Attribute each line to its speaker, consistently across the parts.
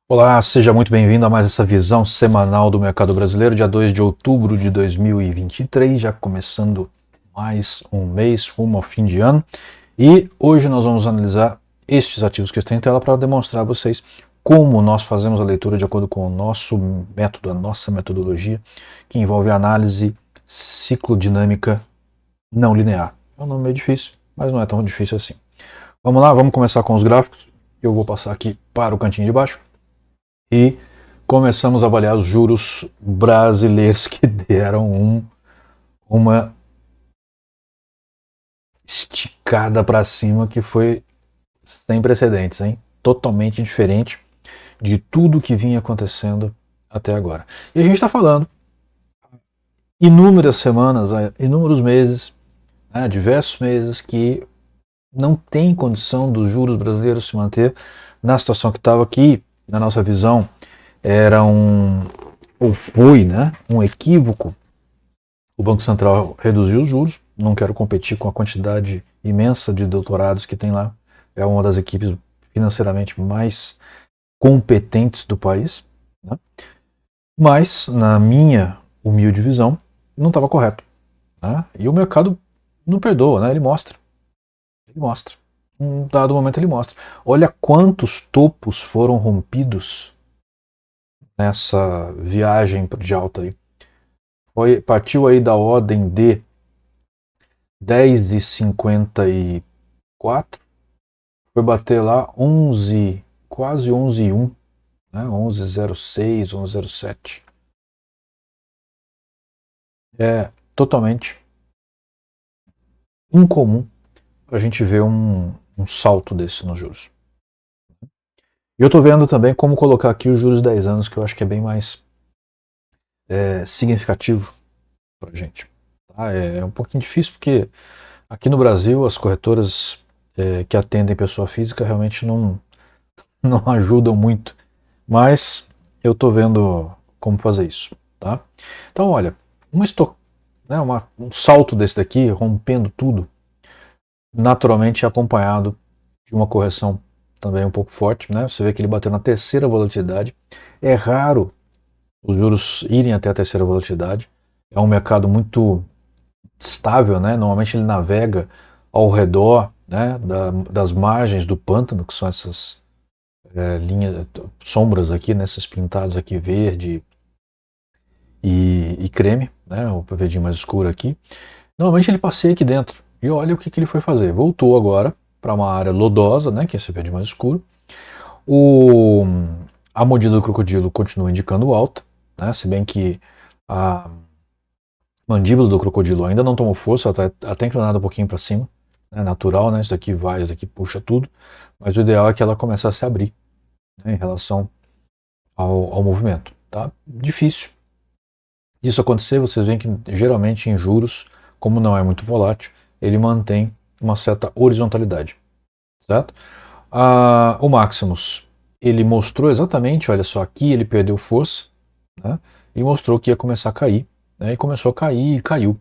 Speaker 1: Olá, seja muito bem-vindo a mais essa visão semanal do mercado brasileiro, dia 2 de outubro de 2023, já começando mais um mês rumo ao fim de ano. E hoje nós vamos analisar estes ativos que estão em tela para demonstrar a vocês como nós fazemos a leitura de acordo com o nosso método, a nossa metodologia, que envolve a análise ciclodinâmica não linear. É um nome meio difícil, mas não é tão difícil assim. Vamos lá, vamos começar com os gráficos. Eu vou passar aqui para o cantinho de baixo. E começamos a avaliar os juros brasileiros que deram uma esticada para cima que foi sem precedentes, hein? Totalmente diferente de tudo que vinha acontecendo até agora. E a gente está falando inúmeras semanas, inúmeros meses, diversos meses que não tem condição dos juros brasileiros se manter na situação que estava aqui, na nossa visão, era ou foi, um equívoco. O Banco Central reduziu os juros, não quero competir com a quantidade imensa de doutorados que tem lá, é uma das equipes financeiramente mais competentes do país, né? Mas, na minha humilde visão, não estava correto, né? E o mercado não perdoa, né? Ele mostra. Um dado momento ele mostra. Olha quantos topos foram rompidos nessa viagem de alta aí. Partiu aí da ordem de 10,54, foi bater lá 11, quase 11,1, né? 11,06, 11,07. É totalmente incomum a gente ver um salto desse nos juros. E eu estou vendo também como colocar aqui os juros de 10 anos, que eu acho que é bem mais significativo para a gente. Tá? É um pouquinho difícil porque aqui no Brasil as corretoras que atendem pessoa física realmente não ajudam muito, mas eu estou vendo como fazer isso. Tá? Então, olha, um salto desse daqui, rompendo tudo, naturalmente acompanhado de uma correção também um pouco forte, né? Você vê que ele bateu na terceira volatilidade. É raro os juros irem até a terceira volatilidade. É um mercado muito estável, né? Normalmente ele navega ao redor, né, das margens do pântano, que são essas linhas, sombras aqui, né, esses pintados aqui verde e creme, né, o verdinho mais escuro aqui. Normalmente ele passeia aqui dentro. E olha o que ele foi fazer. Voltou agora para uma área lodosa, né, que é esse verde mais escuro. A mordida do crocodilo continua indicando alta, né, se bem que a mandíbula do crocodilo ainda não tomou força, ela está até inclinada um pouquinho para cima. É natural, né, isso daqui vai, isso daqui puxa tudo. Mas o ideal é que ela comece a se abrir, né, em relação ao movimento. Tá? Difícil disso acontecer, vocês veem que geralmente em juros, como não é muito volátil, ele mantém uma certa horizontalidade, certo? O Maximus, ele mostrou exatamente, olha só, aqui ele perdeu força, né, e mostrou que ia começar a cair, né, e começou a cair e caiu.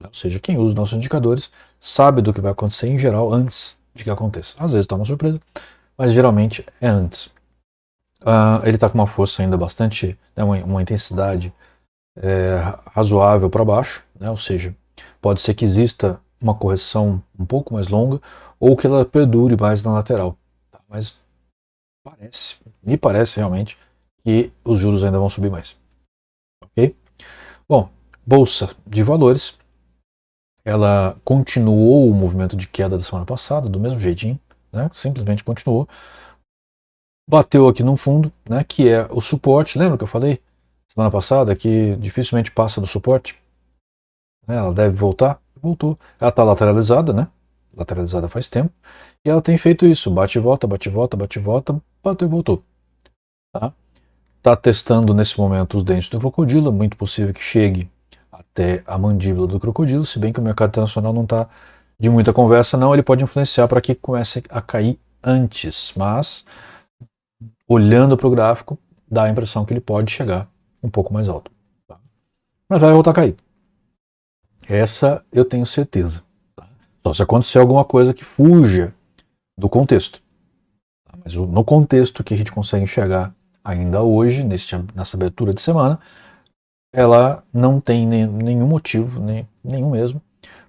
Speaker 1: Ou seja, quem usa os nossos indicadores sabe do que vai acontecer em geral antes de que aconteça. Às vezes está uma surpresa, mas geralmente é antes. Ele está com uma força ainda bastante, né, uma intensidade razoável para baixo, né, ou seja, pode ser que exista uma correção um pouco mais longa ou que ela perdure mais na lateral. Tá? Mas me parece realmente que os juros ainda vão subir mais. Ok? Bom, Bolsa de Valores, ela continuou o movimento de queda da semana passada, do mesmo jeitinho, né, simplesmente continuou. Bateu aqui no fundo, né, que é o suporte, lembra que eu falei semana passada que dificilmente passa do suporte? Ela deve voltar? Voltou. Ela está lateralizada, né? Lateralizada faz tempo. E ela tem feito isso, bate e volta, bate e volta, bate e volta, bateu e voltou. Tá? Tá testando nesse momento os dentes do crocodilo, é muito possível que chegue até a mandíbula do crocodilo, se bem que o mercado internacional não está de muita conversa, não, ele pode influenciar para que comece a cair antes, mas olhando para o gráfico, dá a impressão que ele pode chegar um pouco mais alto. Tá? Mas vai voltar a cair. Essa eu tenho certeza. Tá? Só se acontecer alguma coisa que fuja do contexto. Tá? Mas no contexto que a gente consegue enxergar ainda hoje, nessa abertura de semana, ela não tem nenhum motivo, nenhum mesmo,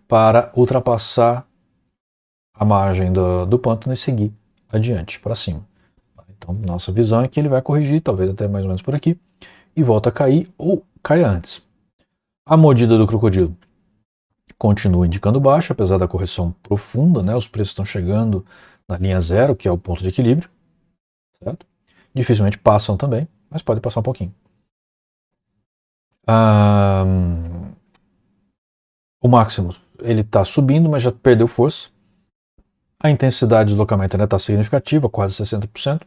Speaker 1: para ultrapassar a margem do pântano e seguir adiante, para cima. Então, nossa visão é que ele vai corrigir, talvez até mais ou menos por aqui, e volta a cair ou caia antes. A mordida do crocodilo continua indicando baixa, apesar da correção profunda, né? Os preços estão chegando na linha zero, que é o ponto de equilíbrio, certo? Dificilmente passam também, mas pode passar um pouquinho. O Maximus, ele está subindo, mas já perdeu força. A intensidade de deslocamento ainda está significativa, quase 60%,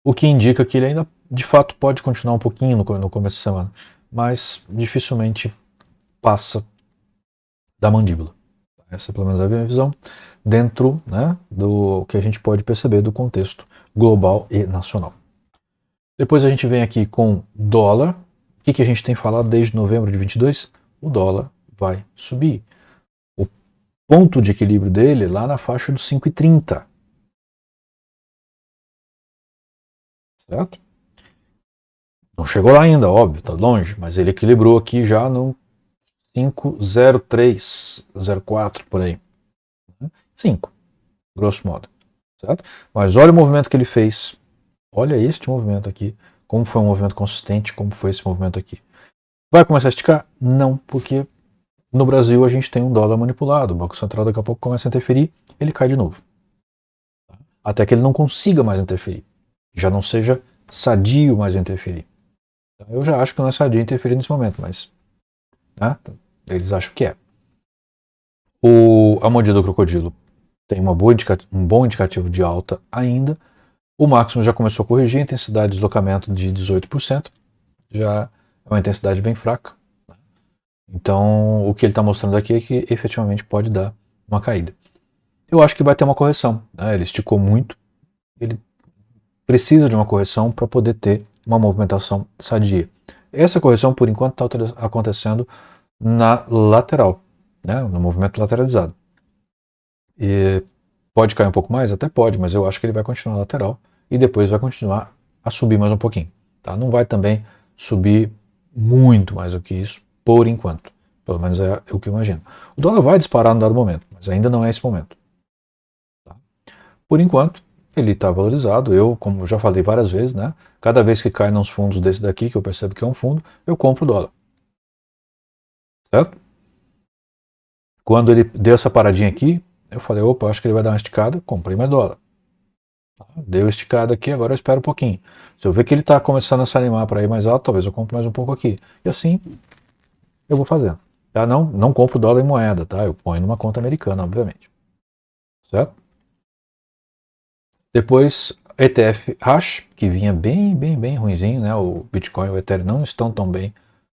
Speaker 1: o que indica que ele ainda, de fato, pode continuar um pouquinho no começo da semana, mas dificilmente passa da mandíbula. Essa, pelo menos, é a minha visão, dentro, né, do que a gente pode perceber do contexto global e nacional. Depois a gente vem aqui com dólar. O que a gente tem falado desde novembro de 22? O dólar vai subir. O ponto de equilíbrio dele é lá na faixa dos 5,30. Certo? Não chegou lá ainda, óbvio, está longe, mas ele equilibrou aqui já no 5,03, 0,4 por aí. 5, grosso modo. Certo? Mas olha o movimento que ele fez. Olha este movimento aqui. Como foi um movimento consistente, como foi esse movimento aqui. Vai começar a esticar? Não, porque no Brasil a gente tem um dólar manipulado. O Banco Central daqui a pouco começa a interferir, ele cai de novo. Até que ele não consiga mais interferir. Já não seja sadio mais interferir. Eu já acho que não é sadio interferir nesse momento, mas né, eles acham que é. A mordida do crocodilo tem um bom indicativo de alta ainda. O máximo já começou a corrigir, a intensidade de deslocamento de 18%, já é uma intensidade bem fraca. Então, o que ele está mostrando aqui é que efetivamente pode dar uma caída. Eu acho que vai ter uma correção. Né? Ele esticou muito, ele precisa de uma correção para poder ter uma movimentação sadia. Essa correção, por enquanto, está acontecendo na lateral, né? No movimento lateralizado. E pode cair um pouco mais? Até pode, mas eu acho que ele vai continuar lateral e depois vai continuar a subir mais um pouquinho. Tá? Não vai também subir muito mais do que isso, por enquanto. Pelo menos é o que eu imagino. O dólar vai disparar no dado momento, mas ainda não é esse momento. Tá? Por enquanto, ele está valorizado. Eu, como eu já falei várias vezes, né? Cada vez que cai nos fundos desse daqui, que eu percebo que é um fundo, eu compro o dólar. Certo? Quando ele deu essa paradinha aqui, eu falei, opa, acho que ele vai dar uma esticada, comprei mais dólar. Deu esticada aqui, agora eu espero um pouquinho. Se eu ver que ele está começando a se animar para ir mais alto, talvez eu compre mais um pouco aqui. E assim eu vou fazendo. Tá? Não compro dólar em moeda, tá? Eu ponho numa conta americana, obviamente. Certo? Depois, ETF Hash, que vinha bem ruinzinho, né? O Bitcoin e o Ethereum não estão tão bem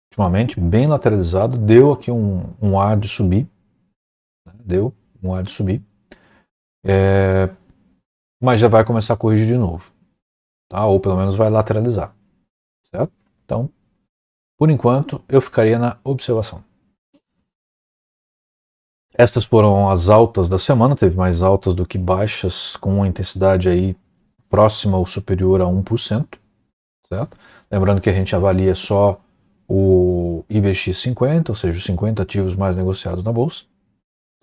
Speaker 1: ultimamente, bem lateralizado, deu aqui um ar de subir. Né? Deu um ar de subir. Mas já vai começar a corrigir de novo. Tá? Ou pelo menos vai lateralizar. Certo? Então, por enquanto, eu ficaria na observação. Estas foram as altas da semana, teve mais altas do que baixas, com uma intensidade aí próxima ou superior a 1%, certo? Lembrando que a gente avalia só o IBX 50, ou seja, os 50 ativos mais negociados na bolsa,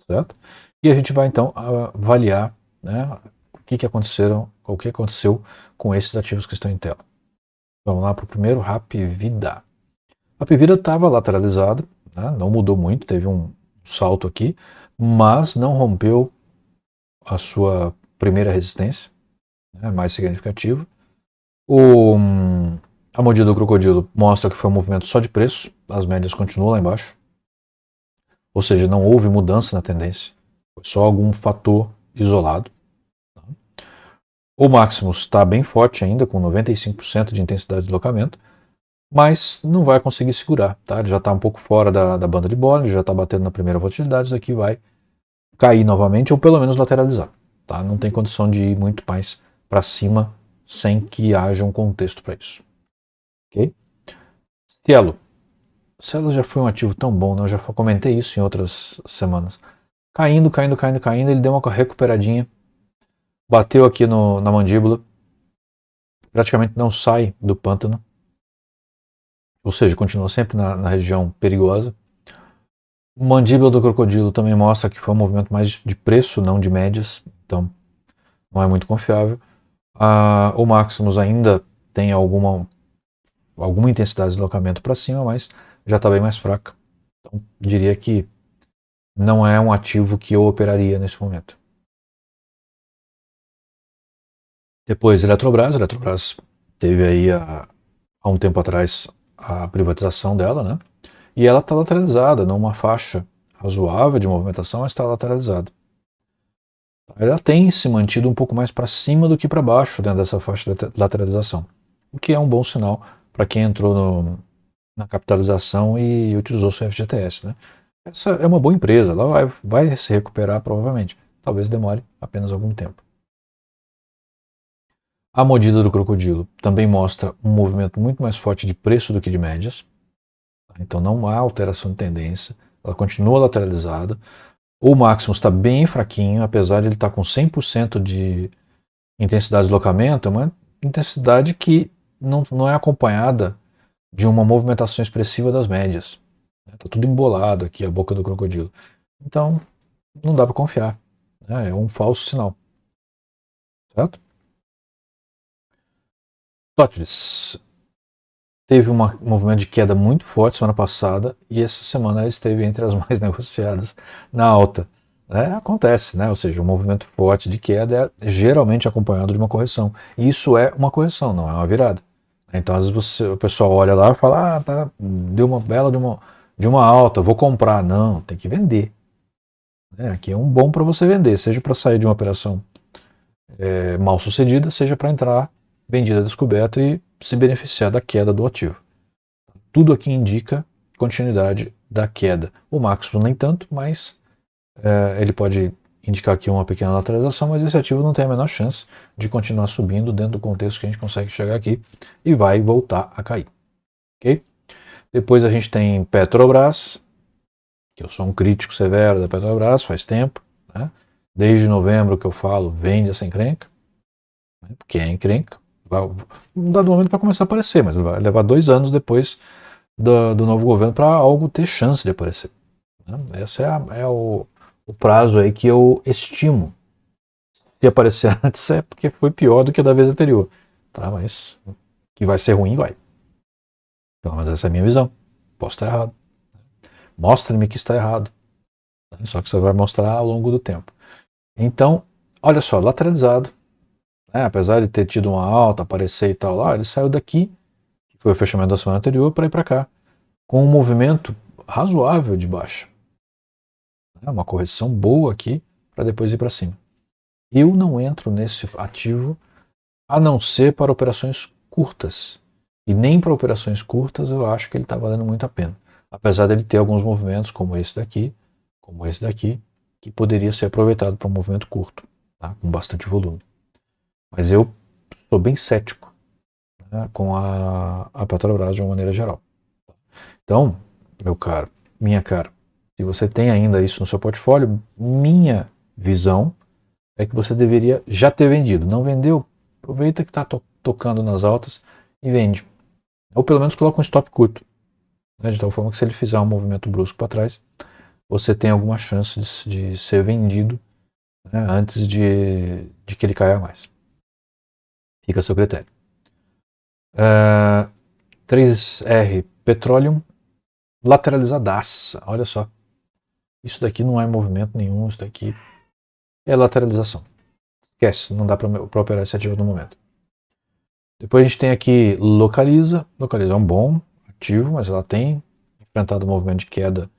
Speaker 1: certo? E a gente vai então avaliar, né, o que aconteceu com esses ativos que estão em tela. Vamos lá para o primeiro, Hapvida. A Hapvida estava lateralizada, né, não mudou muito, teve um salto aqui, mas não rompeu a sua primeira resistência, né, mais significativa. A mordida do crocodilo mostra que foi um movimento só de preço, as médias continuam lá embaixo, ou seja, não houve mudança na tendência, foi só algum fator isolado. O Maximus está bem forte ainda, com 95% de intensidade de deslocamento, mas não vai conseguir segurar, tá? Ele já está um pouco fora da banda de Bollinger, já está batendo na primeira volatilidade, isso aqui vai cair novamente ou pelo menos lateralizar, tá? Não tem condição de ir muito mais para cima sem que haja um contexto para isso. Ok? Cielo já foi um ativo tão bom, né? Eu já comentei isso em outras semanas. Caindo, ele deu uma recuperadinha. bateu aqui na mandíbula, praticamente não sai do pântano, ou seja, continua sempre na região perigosa. Mandíbula do crocodilo também mostra que foi um movimento mais de preço, não de médias, então não é muito confiável. O Maximus ainda tem alguma intensidade de deslocamento para cima, mas já está bem mais fraca. Então diria que não é um ativo que eu operaria nesse momento. Depois, Eletrobras teve aí há um tempo atrás a privatização dela, né? E ela está lateralizada, numa faixa razoável de movimentação, mas está lateralizada. Ela tem se mantido um pouco mais para cima do que para baixo dentro dessa faixa de lateralização, o que é um bom sinal para quem entrou na capitalização e utilizou seu FGTS, né? Essa é uma boa empresa, ela vai se recuperar provavelmente, talvez demore apenas algum tempo. A mordida do crocodilo também mostra um movimento muito mais forte de preço do que de médias. Então não há alteração de tendência, ela continua lateralizada. O Maximus está bem fraquinho, apesar de ele estar com 100% de intensidade de deslocamento, é uma intensidade que não é acompanhada de uma movimentação expressiva das médias. Está tudo embolado aqui, a boca do crocodilo. Então não dá para confiar. É um falso sinal. Certo? TOTVS teve um movimento de queda muito forte semana passada e essa semana ela esteve entre as mais negociadas na alta. Acontece, né? Ou seja, um movimento forte de queda é geralmente acompanhado de uma correção. E isso é uma correção, não é uma virada. Então, às vezes o pessoal olha lá e fala, tá, deu uma bela de uma alta, vou comprar. Não, tem que vender. Aqui é um bom para você vender, seja para sair de uma operação mal sucedida, seja para entrar vendida descoberta e se beneficiar da queda do ativo. Tudo aqui indica continuidade da queda. O Maximus nem tanto, mas ele pode indicar aqui uma pequena lateralização, mas esse ativo não tem a menor chance de continuar subindo dentro do contexto que a gente consegue chegar aqui e vai voltar a cair. Okay? Depois a gente tem Petrobras, que eu sou um crítico severo da Petrobras faz tempo, né? Desde novembro que eu falo, vende essa encrenca, né? Porque é encrenca. Num dado momento vai começar a aparecer, mas vai levar 2 anos depois do novo governo para algo ter chance de aparecer. Né? Esse é o prazo aí que eu estimo. Se aparecer antes é porque foi pior do que a da vez anterior. Tá? Mas que vai ser ruim, vai. Pelo menos essa é a minha visão. Posso estar errado. Mostre-me que está errado. Só que você vai mostrar ao longo do tempo. Então, olha só, lateralizado. Apesar de ter tido uma alta, aparecer e tal lá, ele saiu daqui, que foi o fechamento da semana anterior, para ir para cá, com um movimento razoável de baixa. Uma correção boa aqui, para depois ir para cima. Eu não entro nesse ativo a não ser para operações curtas. E nem para operações curtas eu acho que ele está valendo muito a pena. Apesar dele ter alguns movimentos, como esse daqui, que poderia ser aproveitado para um movimento curto, tá? Com bastante volume. Mas eu sou bem cético, né, com a Petrobras de uma maneira geral. Então, meu caro, minha cara, se você tem ainda isso no seu portfólio, minha visão é que você deveria já ter vendido. Não vendeu? Aproveita que está tocando nas altas e vende. Ou pelo menos coloca um stop curto. Né, de tal forma que se ele fizer um movimento brusco para trás, você tem alguma chance de ser vendido, né, antes de que ele caia mais. Fica a seu critério. 3R Petroleum, lateralizadaça. Olha só. Isso daqui não é movimento nenhum, isso daqui é lateralização. Esquece, não dá para operar esse ativo no momento. Depois a gente tem aqui Localiza. Localiza é um bom ativo, mas ela tem enfrentado um movimento de queda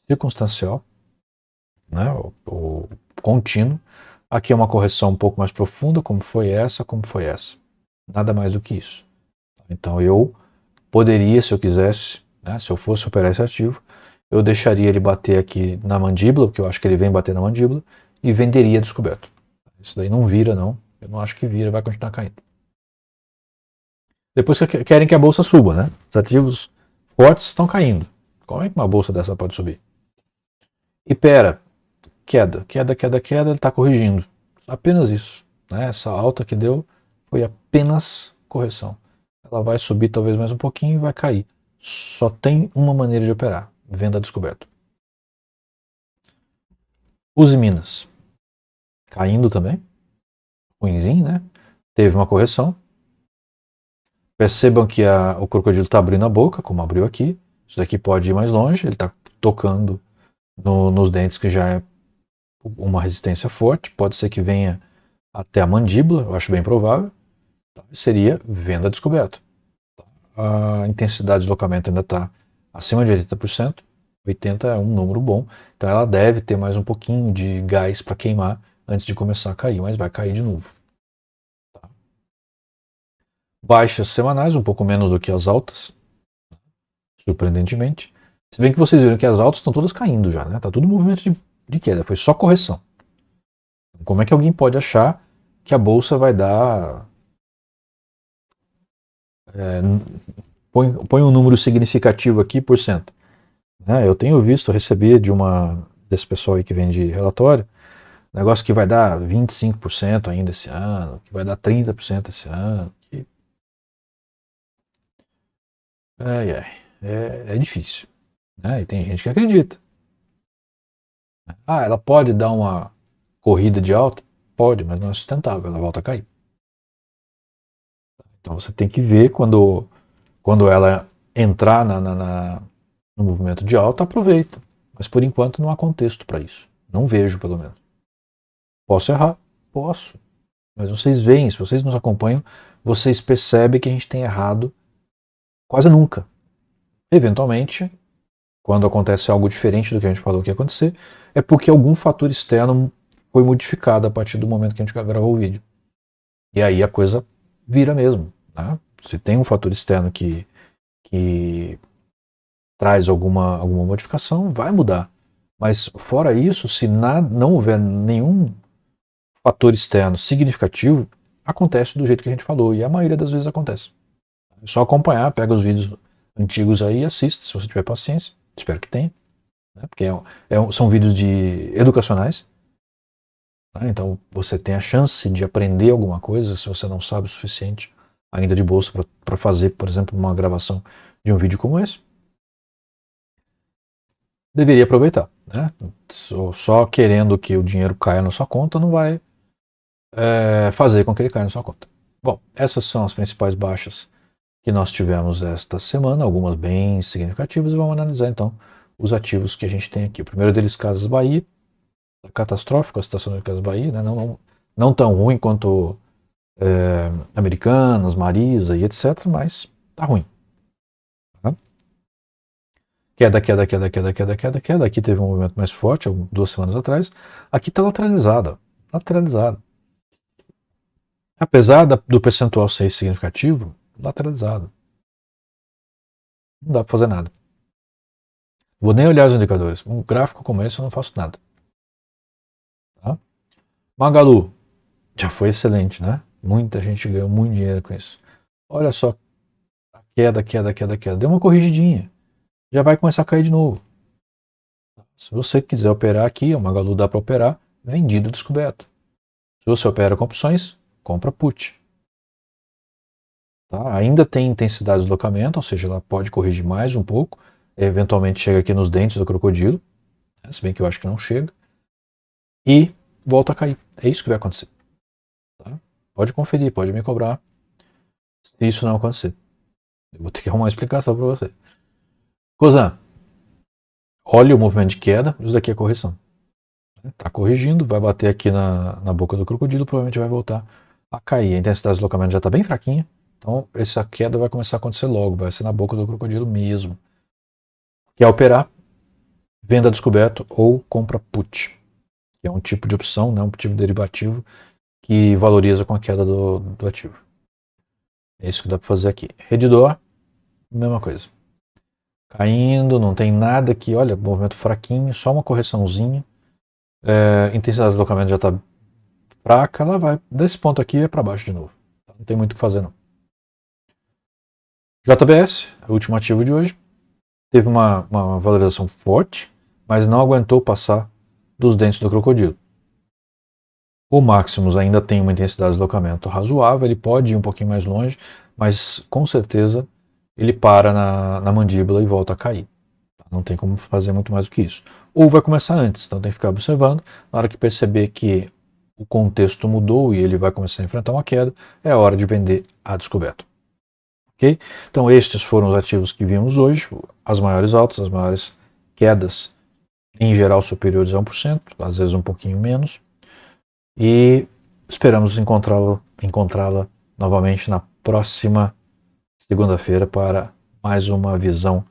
Speaker 1: circunstancial, né, o contínuo. Aqui é uma correção um pouco mais profunda, como foi essa. Nada mais do que isso. Então eu poderia, se eu quisesse, né, se eu fosse operar esse ativo, eu deixaria ele bater aqui na mandíbula, porque eu acho que ele vem bater na mandíbula, e venderia descoberto. Isso daí não vira, não. Eu não acho que vira, vai continuar caindo. Depois querem que a bolsa suba, né? Os ativos fortes estão caindo. Como é que uma bolsa dessa pode subir? Ipera, queda, ele está corrigindo. Apenas isso. né? Essa alta que deu foi apenas correção. Ela vai subir talvez mais um pouquinho e vai cair. Só tem uma maneira de operar: venda descoberto. Use Minas caindo também, ruimzinho, né? Teve uma correção. Percebam que o crocodilo está abrindo a boca, como abriu aqui. Isso daqui pode ir mais longe, ele está tocando nos dentes, que já é uma resistência forte. Pode ser que venha até a mandíbula, eu acho bem provável. Tá? Seria venda descoberto. A intensidade de deslocamento ainda está acima de 80%. 80% é um número bom. Então ela deve ter mais um pouquinho de gás para queimar antes de começar a cair, mas vai cair de novo. Tá? Baixas semanais, um pouco menos do que as altas, surpreendentemente. Se bem que vocês viram que as altas estão todas caindo já, né? Tá tudo em movimento de queda, foi só correção. Como é que alguém pode achar que a bolsa vai dar... põe um número significativo aqui por cento. Eu tenho visto, recebi desse pessoal aí que vende relatório, negócio que vai dar 25% ainda esse ano, que vai dar 30% esse ano. É difícil. E tem gente que acredita. Ela pode dar uma corrida de alta? Pode, mas não é sustentável, ela volta a cair. Então você tem que ver quando ela entrar no movimento de alta, aproveita. Mas por enquanto não há contexto para isso. Não vejo, pelo menos. Posso errar? Posso. Mas vocês veem, se vocês nos acompanham, vocês percebem que a gente tem errado quase nunca. Eventualmente, quando acontece algo diferente do que a gente falou que ia acontecer, é porque algum fator externo foi modificado a partir do momento que a gente gravou o vídeo. E aí a coisa vira mesmo. Né? Se tem um fator externo que traz alguma modificação, vai mudar. Mas fora isso, se não houver nenhum fator externo significativo, acontece do jeito que a gente falou. E a maioria das vezes acontece. É só acompanhar, pega os vídeos antigos aí e assista, se você tiver paciência. Espero que tenha. Né? Porque são vídeos educacionais. Né? Então você tem a chance de aprender alguma coisa se você não sabe o suficiente ainda de bolsa para fazer, por exemplo, uma gravação de um vídeo como esse. Deveria aproveitar. Né? Só querendo que o dinheiro caia na sua conta não vai fazer com que ele caia na sua conta. Bom, essas são as principais baixas que nós tivemos esta semana, algumas bem significativas, e vamos analisar então os ativos que a gente tem aqui. O primeiro deles, Casas Bahia, catastrófico a situação de Casas Bahia, né? Não tão ruim quanto Americanas, Marisa e etc, mas tá ruim. Tá? Queda. Aqui teve um movimento mais forte, 2 semanas atrás. Aqui está lateralizada. Apesar do percentual ser significativo, lateralizado. Não dá para fazer nada. Vou nem olhar os indicadores. Um gráfico como esse eu não faço nada. Tá? Magalu já foi excelente, né? Muita gente ganhou muito dinheiro com isso. Olha só, queda. Deu uma corrigidinha. Já vai começar a cair de novo. Se você quiser operar aqui, o Magalu dá para operar vendido descoberto. Se você opera com opções, compra put. Tá? Ainda tem intensidade de deslocamento, ou seja, ela pode corrigir mais um pouco. Eventualmente chega aqui nos dentes do crocodilo, né? Se bem que eu acho que não chega. E volta a cair. É isso que vai acontecer. Tá? Pode conferir, pode me cobrar se isso não acontecer. Eu vou ter que arrumar uma explicação para você. Cosan, olha o movimento de queda, isso daqui é correção. Está corrigindo, vai bater aqui na boca do crocodilo, provavelmente vai voltar a cair. A intensidade de deslocamento já está bem fraquinha, então essa queda vai começar a acontecer logo, vai ser na boca do crocodilo mesmo. Quer operar? Venda descoberto ou compra put, que é um tipo de opção, né, um tipo de derivativo que valoriza com a queda do ativo. É isso que dá para fazer aqui. Redditor, mesma coisa. Caindo, não tem nada aqui, olha, movimento fraquinho, só uma correçãozinha. Intensidade de deslocamento já está fraca, ela vai desse ponto aqui é para baixo de novo. Não tem muito o que fazer não. JBS, o último ativo de hoje, teve uma valorização forte, mas não aguentou passar dos dentes do crocodilo. O Maximus ainda tem uma intensidade de deslocamento razoável, ele pode ir um pouquinho mais longe, mas com certeza ele para na mandíbula e volta a cair. Não tem como fazer muito mais do que isso. Ou vai começar antes, então tem que ficar observando. Na hora que perceber que o contexto mudou e ele vai começar a enfrentar uma queda, é a hora de vender a descoberto. Ok? Então estes foram os ativos que vimos hoje, as maiores altas, as maiores quedas, em geral superiores a 1%, às vezes um pouquinho menos. E esperamos encontrá-la novamente na próxima segunda-feira para mais uma visão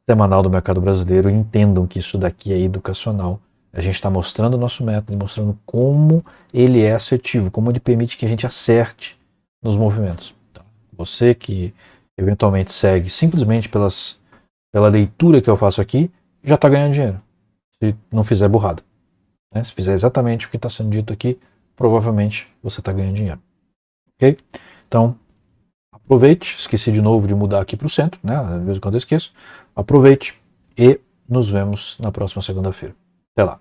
Speaker 1: semanal do mercado brasileiro. Entendam que isso daqui é educacional. A gente está mostrando o nosso método, mostrando como ele é assertivo, como ele permite que a gente acerte nos movimentos. Tá? Você que eventualmente segue simplesmente pela leitura que eu faço aqui, já está ganhando dinheiro. Se não fizer burrada. Né? Se fizer exatamente o que está sendo dito aqui, provavelmente você está ganhando dinheiro. Ok? Então, aproveite. Esqueci de novo de mudar aqui para o centro, né? De vez em quando eu esqueço. Aproveite e nos vemos na próxima segunda-feira. Até lá.